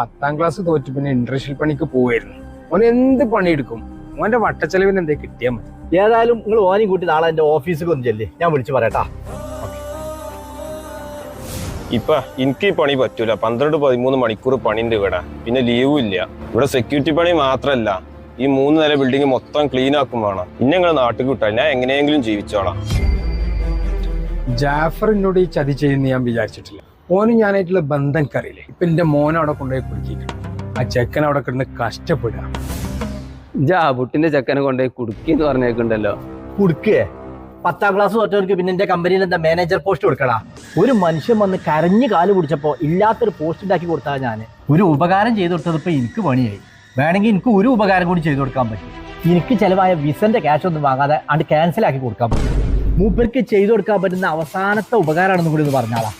10ാം class തോറ്റ് പിന്നെ industrial പണിക്ക് പോവായിരുന്നു. ഓൻ എന്ത് പണിയെടുക്കും, ഓന്റെ വട്ടച്ചെലവിന് എന്തേ കിട്ടിയാൽ മതി. ഏതായാലും നിങ്ങൾ ഓനെയും കൂട്ടി നാളെ എന്റെ ഓഫീസിൽ ഒന്ന് ചെല്ലേ, ഞാൻ വിളിച്ചു പറയട്ടാ. ഇപ്പൊ എനിക്ക് ഈ പണി പറ്റൂല. 12-13 മണിക്കൂർ പണിണ്ട് ഇവിടെ, പിന്നെ ലീവും ഇല്ല. ഇവിടെ സെക്യൂരിറ്റി പണി മാത്രല്ല, ഈ 3 നില ബിൽഡിംഗ് മൊത്തം ക്ലീൻ ആക്കും വേണം. ഇന്നെ നിങ്ങൾ നാട്ടിൽ കിട്ടാൻ ഞാൻ എങ്ങനെയെങ്കിലും ജീവിച്ചോളാം. ജാഫർ എന്നോട് ഈ ചതി ചെയ്യുന്ന ഞാൻ വിചാരിച്ചിട്ടില്ല. ഓനും ഞാനായിട്ടുള്ള ബന്ധം കറിയില്ലേ. ഇപ്പൊ എന്റെ മോനെ അവിടെ കൊണ്ടുപോയി കുടുക്കിയിട്ടുണ്ട്. ആ ചെക്കൻ അവിടെ കിടന്ന് കഷ്ടപ്പെടുക. ജാബുട്ടിന്റെ ചെക്കനെ കൊണ്ടുപോയി കുടുക്കിന്ന് പറഞ്ഞേക്കുണ്ടല്ലോ. കുടുക്കേ 10ാം ക്ലാസ് തോറ്റവർക്ക് പിന്നെ എന്റെ കമ്പനിയിൽ എന്താ മാനേജർ പോസ്റ്റ് കൊടുക്കടാ. ഒരു മനുഷ്യൻ വന്ന് കരഞ്ഞു കാല് പിടിച്ചപ്പോ ഇല്ലാത്തൊരു പോസ്റ്റ് ഉണ്ടാക്കി കൊടുത്താ ഞാൻ ഒരു ഉപകാരം ചെയ്തു കൊടുത്തത് ഇപ്പൊ എനിക്ക് പണിയായി. വേണമെങ്കിൽ എനിക്ക് ഒരു ഉപകാരം കൂടി ചെയ്തു കൊടുക്കാൻ പറ്റും. എനിക്ക് ചെലവായ വിസന്റെ ക്യാഷ് ഒന്നും വാങ്ങാതെ അത് ക്യാൻസൽ ആക്കി കൊടുക്കാൻ പറ്റും. മൂപ്പർക്ക് ചെയ്തു കൊടുക്കാൻ പറ്റുന്ന അവസാനത്തെ ഉപകാരമാണെന്ന് കൂടി ഒന്ന് പറഞ്ഞാളാ.